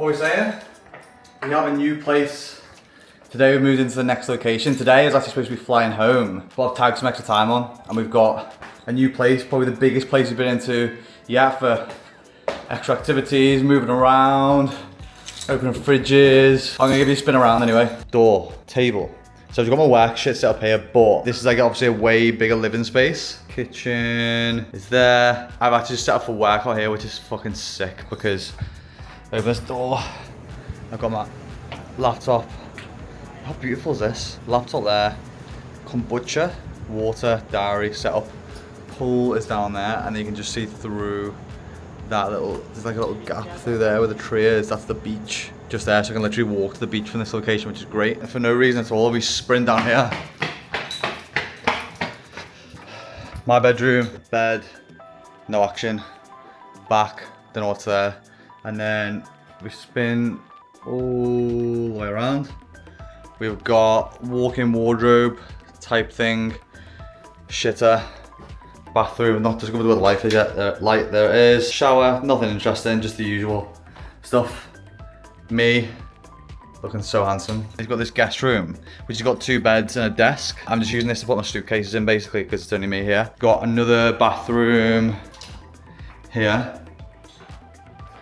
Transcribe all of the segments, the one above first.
What are we saying? We have a new place. Today we moved into the next location. Today is actually supposed to be flying home, but I've tagged some extra time on, and we've got a new place, probably the biggest place we've been into yet for extra activities, moving around, opening fridges. I'm gonna give you a spin around anyway. Door, table. So I've got my work shit set up here, but this is like obviously a way bigger living space. Kitchen is there. I've actually just set up for work out here, which is fucking sick because open this door. I've got my laptop. How beautiful is this? Laptop there. Kombucha, water, diary set up. Pool is down there, and you can just see through that little, there's like a little gap through there where the tree is. That's the beach just there, so I can literally walk to the beach from this location, which is great. And for no reason at all, we sprint down here. My bedroom, bed, no action, back, don't know what's there. And then we spin all the way around. We've got walk-in wardrobe type thing, shitter, bathroom, not discovered where the light is yet. Light there it is. Shower, nothing interesting, just the usual stuff. Me, looking so handsome. He's got this guest room, which has got 2 beds and a desk. I'm just using this to put my suitcases in basically because it's only me here. Got another bathroom here.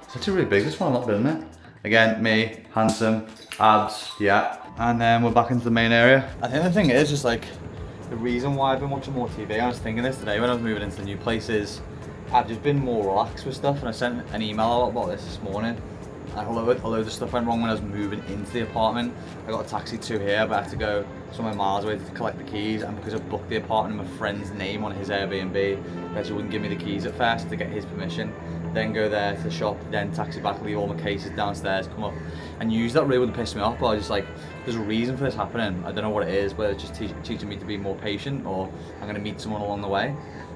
It's actually really big, this one, I'm not building it. Again, me, handsome, abs, yeah. And then we're back into the main area. I think the thing is just like, the reason why I've been watching more TV, I was thinking this today when I was moving into the new place, is I've just been more relaxed with stuff, and I sent an email out about this morning. And a load of stuff went wrong when I was moving into the apartment. I got a taxi to here, but I had to go somewhere miles away to collect the keys, and because I booked the apartment in my friend's name on his Airbnb, he actually wouldn't give me the keys at first to get his permission. Then go there to the shop, then taxi back, leave all my cases downstairs, come up. And use that really would piss me off, but I was just like, there's a reason for this happening. I don't know what it is, whether it's just teaching me to be more patient, or I'm gonna meet someone along the way.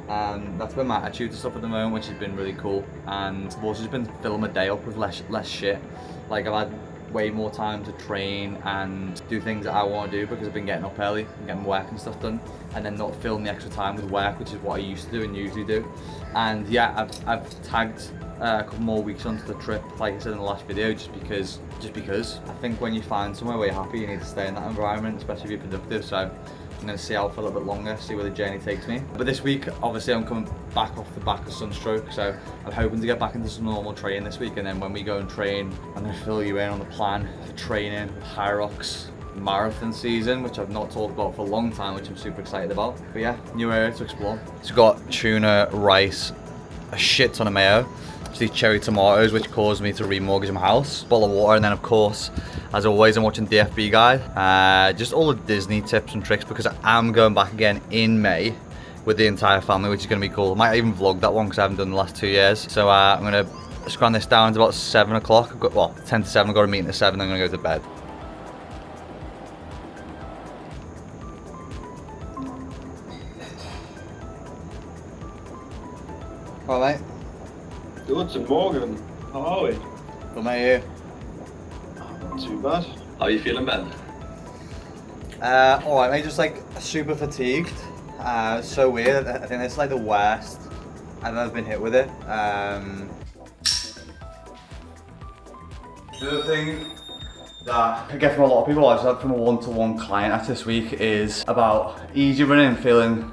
And that's been my attitude to stuff at the moment, which has been really cool. And I've also just been filling my day up with less shit. Like I've had way more time to train and do things that I want to do because I've been getting up early and getting work and stuff done, and then not filling the extra time with work, which is what I used to do and usually do. And yeah, I've tagged a couple more weeks onto the trip, like I said in the last video, just because I think when you find somewhere where you're happy, you need to stay in that environment, especially if you're productive. So I'm going to see out for a little bit longer, see where the journey takes me. But this week, obviously I'm coming back off the back of Sunstroke, so I'm hoping to get back into some normal training this week, and then when we go and train, I'm going to fill you in on the plan for training with High Rocks marathon season, which I've not talked about for a long time, which I'm super excited about. But yeah, new area to explore. It's got tuna, rice, a shit ton of mayo, these cherry tomatoes, which caused me to remortgage my house, bottle of water, and then of course, as always, I'm watching DFB Guide. Just all the Disney tips and tricks, because I am going back again in May with the entire family, which is going to be cool. I might even vlog that one because I haven't done the last 2 years. So I'm going to scran this down to about 7 o'clock. Well, 10 to 7, I've got a meeting at 7, I'm going to go to bed. All right, mate. Good morning. How are we? Good, mate. Not too bad. How are you feeling, Ben? All right, mate. Just like super fatigued. So weird. I think it's like the worst I've ever been hit with it. The other thing that I get from a lot of people, I've had from a one-to-one client this week, is about easy running feeling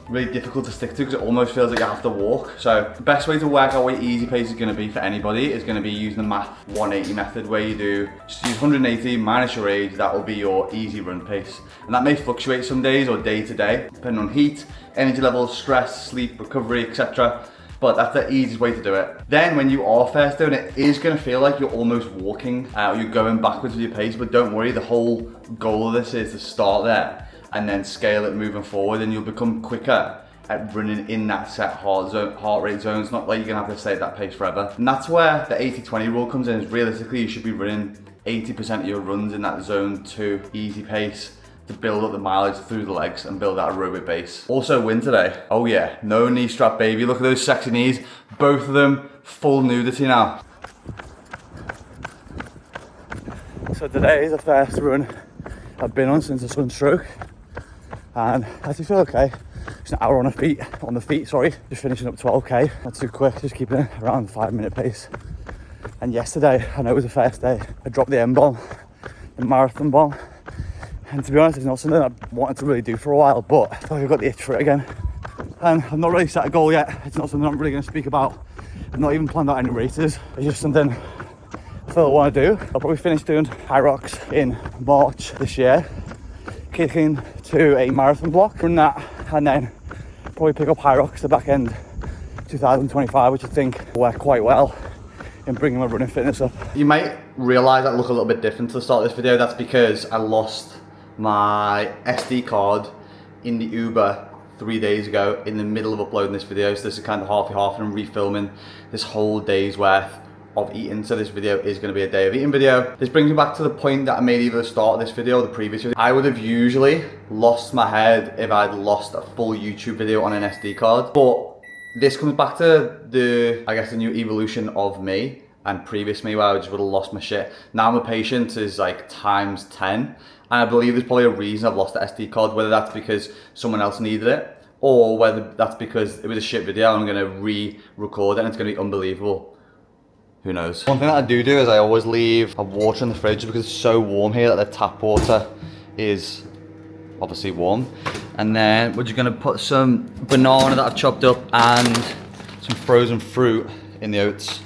really difficult to stick to because it almost feels like you have to walk. So the best way to work out what easy pace is going to be for anybody is going to be using the math 180 method, where you just use 180 minus your age. That will be your easy run pace, and that may fluctuate some days or day to day depending on heat, energy levels, stress, sleep, recovery, etc. But that's the easiest way to do it. Then when you are first doing it, it is going to feel like you're almost walking, or you're going backwards with your pace, but don't worry, the whole goal of this is to start there and then scale it moving forward, and you'll become quicker at running in that set heart rate zone. It's not like you're gonna have to stay at that pace forever. And that's where the 80-20 rule comes in, is realistically you should be running 80% of your runs in that zone 2 easy pace to build up the mileage through the legs and build that aerobic base. Also win today. Oh yeah, no knee strap, baby. Look at those sexy knees. Both of them full nudity now. So today is the first run I've been on since the Sunstroke, and I actually feel okay. It's an hour on the feet, just finishing up 12k. Not too quick, just keeping it around 5-minute pace. And yesterday, I know it was the first day, I dropped the M-bomb, the marathon bomb. And to be honest, it's not something I wanted to really do for a while, but I feel like I've got the itch for it again. And I've not really set a goal yet. It's not something I'm really going to speak about. I've not even planned out any races. It's just something I feel I want to do. I'll probably finish doing high rocks in March this year, kicking to a marathon block from that, and then probably pick up high rocks the back end 2025, which I think will work quite well in bringing my running fitness up. You might realise I look a little bit different to the start of this video. That's because I lost my SD card in the Uber 3 days ago in the middle of uploading this video. So this is kind of half and I'm refilming this whole day's worth of eating. So this video is going to be a day of eating video. This brings me back to the point that I made either the start of this video or the previous video. I would have usually lost my head if I'd lost a full YouTube video on an SD card. But this comes back to the, I guess, the new evolution of me and previous me, where I just would have lost my shit. Now my patience is like times 10. And I believe there's probably a reason I've lost the SD card, whether that's because someone else needed it, or whether that's because it was a shit video and I'm gonna re-record it and it's gonna be unbelievable. Who knows? One thing that I do is I always leave a water in the fridge because it's so warm here that the tap water is obviously warm. And then we're just gonna put some banana that I've chopped up and some frozen fruit in the oats.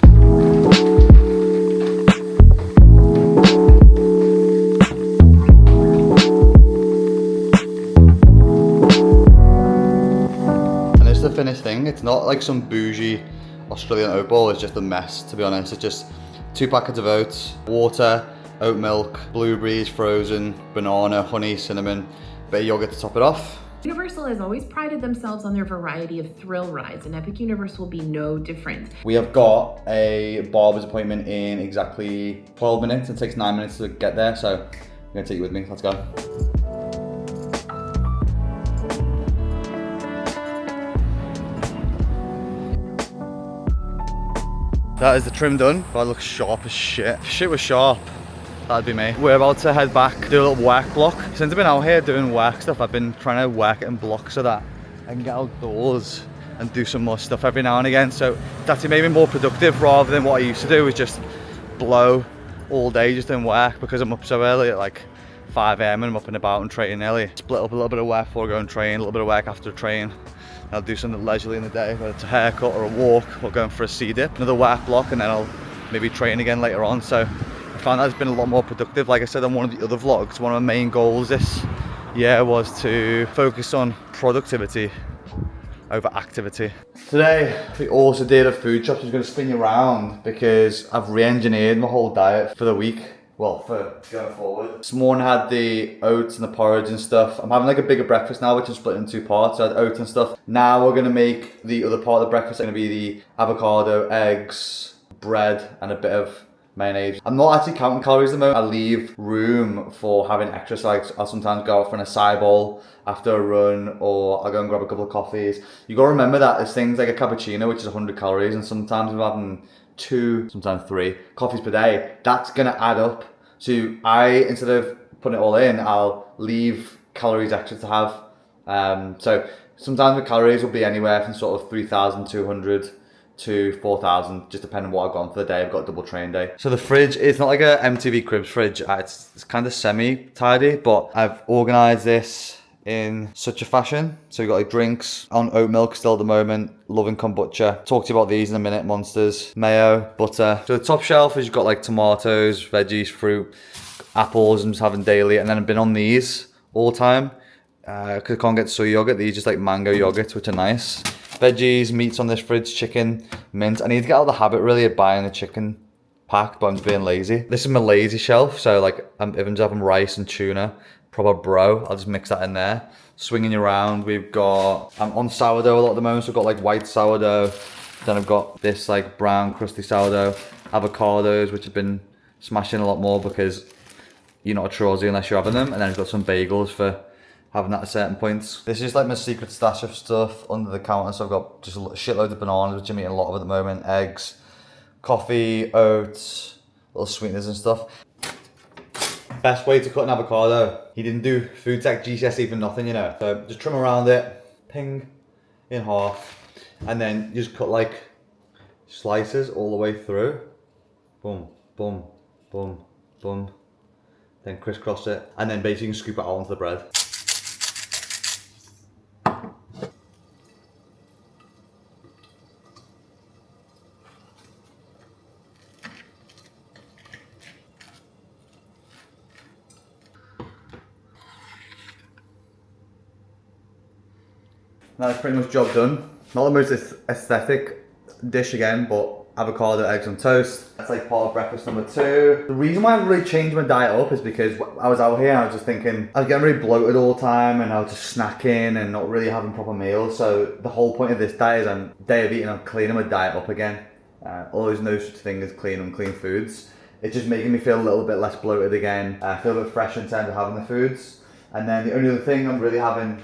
And this is the finished thing. It's not like some bougie Australian oat bowl, it's just a mess, to be honest. It's just 2 packets of oats, water, oat milk, blueberries frozen, banana, honey, cinnamon, bit of yogurt to top it off. Universal has always prided themselves on their variety of thrill rides, and Epic Universe will be no different. We have got a barber's appointment in exactly 12 minutes. It takes 9 minutes to get there, so I'm gonna take you with me. Let's go. That is the trim done. That looks sharp as shit. If shit was sharp, that'd be me. We're about to head back, do a little work block. Since I've been out here doing work stuff, I've been trying to work it in blocks so that I can get outdoors and do some more stuff every now and again. So it's actually made me more productive rather than what I used to do, was just blow all day just doing work, because I'm up so early at like 5 AM and I'm up and about and training early. Split up a little bit of work before I go and train, a little bit of work after train. I'll do something leisurely in the day, whether it's a haircut or a walk or going for a sea dip, another work block, and then I'll maybe train again later on. So I found that it's been a lot more productive. Like I said on one of the other vlogs, one of my main goals this year was to focus on productivity over activity. Today we also did a food shop. So I'm going to spin you around because I've re-engineered my whole diet for the week. Well, for going forward. This morning I had the oats and the porridge and stuff. I'm having like a bigger breakfast now, which is split in 2 parts. So I had oats and stuff. Now we're gonna make the other part of the breakfast. It's gonna be the avocado, eggs, bread, and a bit of mayonnaise. I'm not actually counting calories at the moment. I leave room for having extra, so I'll sometimes go out for an acai bowl after a run, or I'll go and grab a couple of coffees. You gotta remember that there's things like a cappuccino, which is 100 calories, and sometimes I'm having 2, sometimes 3 coffees per day. That's gonna add up. So instead of putting it all in, I'll leave calories extra to have. So sometimes the calories will be anywhere from sort of 3,200 to 4,000, just depending on what I've gone for the day. I've got a double train day. So the fridge, it's not like a MTV Cribs fridge. It's kind of semi-tidy, but I've organised this in such a fashion. So we've got like drinks on oat milk still at the moment, loving kombucha. Talk to you about these in a minute. Monsters, mayo, butter. So the top shelf is you've got like tomatoes, veggies, fruit, apples. I'm just having daily, and then I've been on these all the time because I can't get soy yogurt. These just like mango yogurts, which are nice. Veggies, meats on this fridge, chicken, mint. I need to get out of the habit really of buying the chicken pack, but I'm just being lazy. This is my lazy shelf, so like if I'm just having rice and tuna, proper bro, I'll just mix that in there. Swinging around, we've got, I'm on sourdough a lot at the moment, so I've got like white sourdough, then I've got this like brown crusty sourdough, avocados, which have been smashing a lot more because you're not a true Aussie unless you're having them, and then I've got some bagels for having that at certain points. This is like my secret stash of stuff under the counter, so I've got just shitloads of bananas, which I'm eating a lot of at the moment, eggs, coffee, oats, little sweeteners and stuff. Best way to cut an avocado. He didn't do food tech GCSE for nothing, you know. So just trim around it, ping in half, and then you just cut like slices all the way through. boom, boom, boom, boom. Then crisscross it, and then basically you can scoop it out onto the bread. That's pretty much job done. Not the most aesthetic dish again, but avocado, eggs on toast. That's like part of breakfast number 2. The reason why I really changed my diet up is because I was out here and I was just thinking, I was getting really bloated all the time and I was just snacking and not really having proper meals. So the whole point of this diet is day of eating, I'm cleaning my diet up again. Always no such thing as clean unclean foods. It's just making me feel a little bit less bloated again. I feel a bit fresh in terms of having the foods. And then the only other thing I'm really having,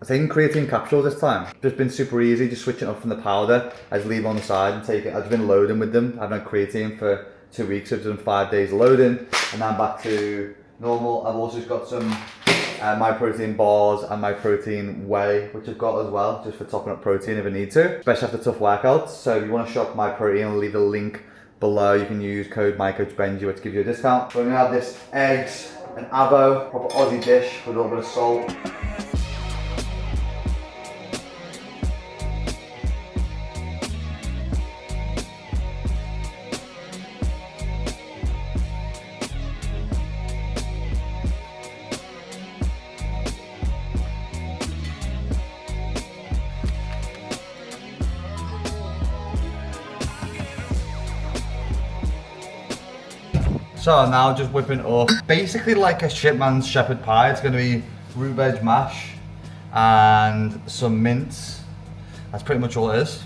I think creatine capsules this time. Just been super easy, just switching up from the powder. I just leave them on the side and take it. I've been loading with them. I've had creatine for 2 weeks. I've done 5 days loading and then back to normal. I've also got some my protein bars and my protein whey, which I've got as well, just for topping up protein if I need to, especially after tough workouts. So if you want to shop my protein, I'll leave the link below. You can use code MyCoachBenji, which gives you a discount. So we're gonna have this eggs, an avo, proper Aussie dish with a little bit of salt. So I'm now just whipping up basically like a shipman's shepherd pie. It's gonna be root veg mash and some mince. That's pretty much all it is.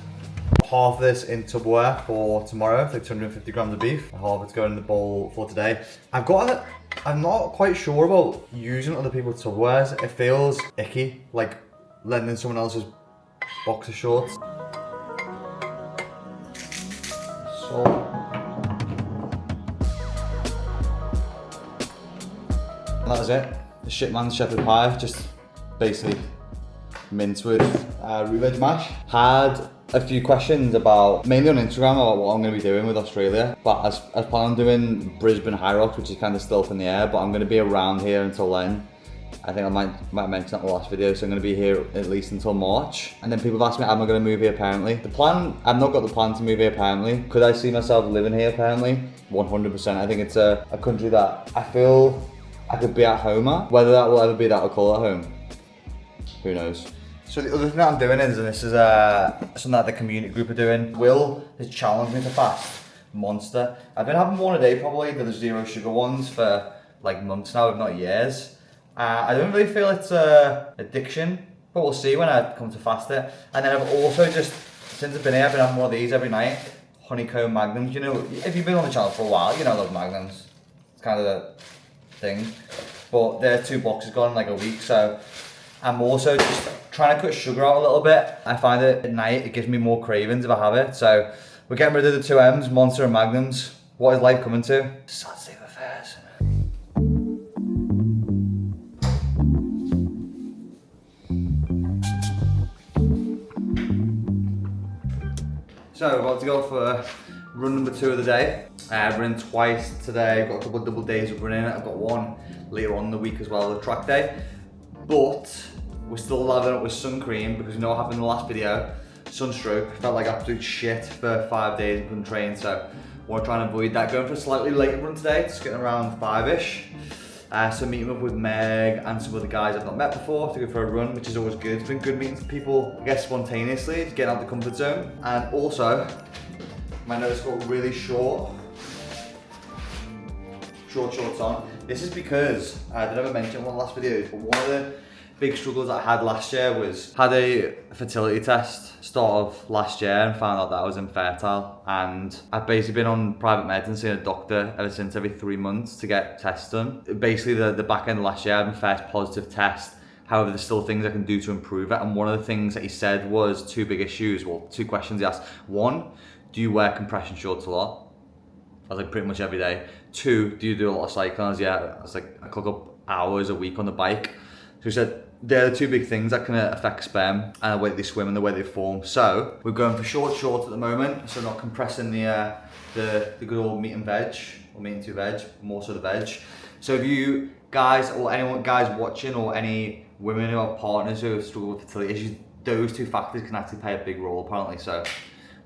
Half of this in Tupperware for tomorrow, it's like 250 grams of beef. Half it's going in the bowl for today. I'm not quite sure about using other people's Tupperwares. It feels icky, like lending someone else's boxer shorts. Salt. And that was it. The shitman's shepherd pie, just basically mince with root veg mash. Had a few questions about, mainly on Instagram, about what I'm going to be doing with Australia. But I plan on doing Brisbane High Rocks, which is kind of still up in the air, but I'm going to be around here until then. I think I might mention that in the last video, so I'm going to be here at least until March. And then people have asked me, am I going to move here apparently? The plan, I've not got the plan to move here apparently. Could I see myself living here apparently? 100%. I think it's a country that I feel I could be at home at. Whether that will ever be that I'll call at home, who knows. So the other thing that I'm doing is, and this is something that the community group are doing, Will has challenged me to fast Monster. I've been having one a day probably, the 0 sugar ones, for like months now, if not years. I don't really feel it's addiction, but we'll see when I come to fast it. And then I've also just, since I've been here, I've been having one of these every night, honeycomb magnums. You know, if you've been on the channel for a while, you know I love magnums. It's kind of the thing. But they're 2 boxes gone in like a week, so I'm also just trying to cut sugar out a little bit. I find that at night it gives me more cravings if I have it. So we're getting rid of the 2 M's, Monster and Magnums. What is life coming to? Sad state of affairs. So we're about to go for run number 2 of the day. Running twice today. I've got a couple of double days of running. I've got one later on in the week as well, the track day. But we're still lathering up with sun cream because you know what happened in the last video. Sunstroke. Felt like absolute shit for 5 days and couldn't train, so we're trying to avoid that. Going for a slightly later run today, just getting around 5ish. So meeting up with Meg and some other guys I've not met before to go for a run, which is always good. It's been good meeting some people, I guess, spontaneously, to get out of the comfort zone. And also, my nose got really short shorts on. This is because, I did ever mention one of the last videos, but one of the big struggles that I had last year was, had a fertility test start of last year and found out that I was infertile. And I've basically been on private medicine, seeing a doctor ever since, every 3 months to get tests done. Basically the back end of last year I had my first positive test. However, there's still things I can do to improve it. And one of the things that he said was 2 big issues, well, 2 questions he asked. 1, do you wear compression shorts a lot? I was like, pretty much every day. 2, do you do a lot of cycling? I was, yeah. I was like, I clock up hours a week on the bike. So he said, they're the two big things that can affect sperm and the way they swim and the way they form. So we're going for shorts at the moment, so not compressing the good old meat and veg, or meat and two veg, more so the veg. So if you guys, or anyone guys watching, or any women who have partners who struggle with fertility issues, those two factors can actually play a big role apparently. So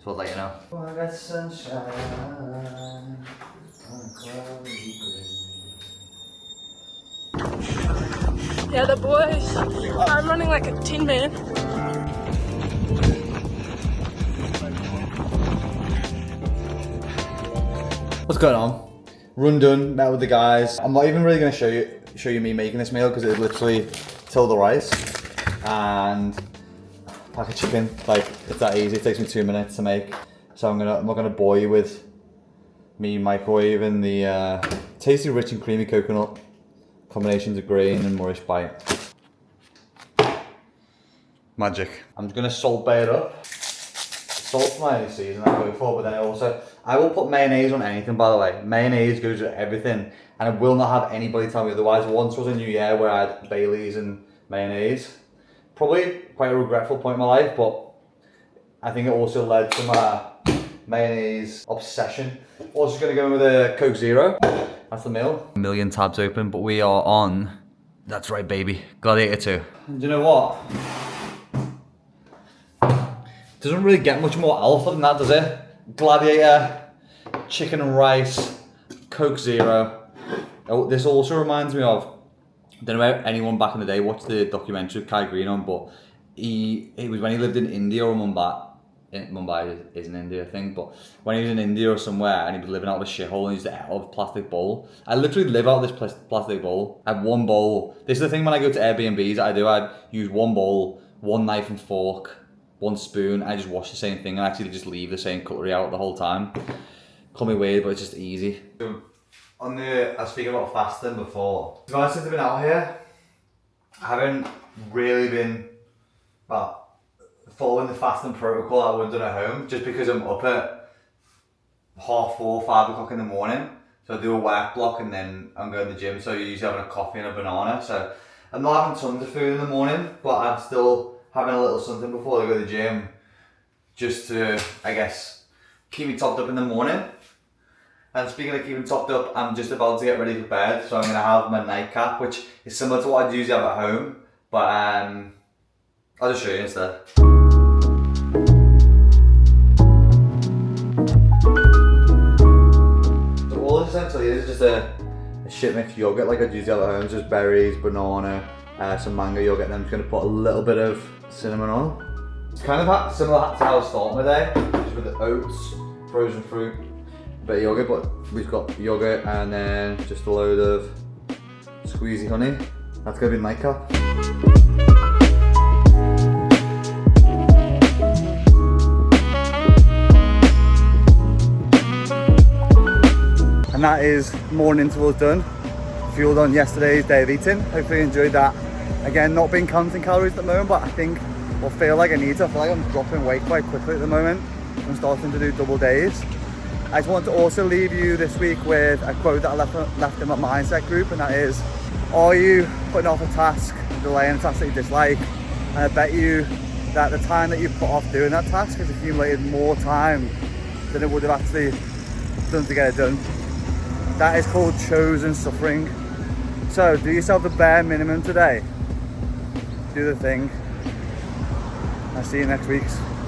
I'll let you know. Oh, I got sunshine on a cloudy day. Yeah, the boys are running like a tin man. What's going on? Run done, met with the guys. I'm not even really going to show you me making this meal because it's literally till the rice and pack of chicken. Like, it's that easy. It takes me 2 minutes to make. So I'm not gonna bore you with me microwaving the tasty, rich and creamy coconut combinations of grain and Moorish bite. Magic. I'm just gonna salt bay it up. Salt's my only season I go for, but then I will put mayonnaise on anything, by the way. Mayonnaise goes with everything, and I will not have anybody tell me otherwise. Once was a New Year where I had Baileys and mayonnaise. Probably quite a regretful point in my life, but I think it also led to my mayonnaise obsession. Also gonna go with a Coke Zero. That's the meal. A million tabs open, but we are on, that's right baby, Gladiator 2. And do you know what? Doesn't really get much more alpha than that, does it? Gladiator, chicken and rice, Coke Zero. Oh, this also reminds me of, I don't know if anyone back in the day watched the documentary with Kai Green on, but it was when he lived in India or Mumbai. Mumbai is in India, I think, but when he was in India or somewhere and he was living out of a shithole and he used to eat out of a plastic bowl. I literally live out of this plastic bowl. I have one bowl. This is the thing when I go to Airbnbs I do. I use one bowl, one knife and fork, one spoon. I just wash the same thing and actually just leave the same cutlery out the whole time. Call me weird, but it's just easy. I was speaking about fasting before. To be honest, since I've been out here, I haven't really been following the fasting protocol I would have done at home, just because I'm up at 4:30, 5 o'clock in the morning. So I do a work block and then I'm going to the gym, so you're usually having a coffee and a banana. So I'm not having tons of food in the morning, but I'm still having a little something before I go to the gym, just to, I guess, keep me topped up in the morning. And speaking of keeping topped up, I'm just about to get ready for bed, so I'm going to have my nightcap, which is similar to what I'd usually have at home, but I'll just show you instead. So all this essentially is just a shit mixed yogurt like I'd usually have at home, just berries, banana, some mango yogurt, and I'm just going to put a little bit of cinnamon on. It's kind of similar to how I start my day, just with the oats, frozen fruit, a bit of yogurt, but we've got yogurt and then just a load of squeezy honey. That's going to be my nightcap. And that is morning intervals done. Fueled on yesterday's day of eating. Hopefully you enjoyed that. Again, not been counting calories at the moment, but I think I'll feel like I need to. I feel like I'm dropping weight quite quickly at the moment. I'm starting to do double days. I just want to also leave you this week with a quote that I left in my mindset group, and that is, are you putting off a task, delaying a task that you dislike? And I bet you that the time that you've put off doing that task has accumulated more time than it would have actually done to get it done. That is called chosen suffering. So do yourself the bare minimum today. Do the thing. I'll see you next week.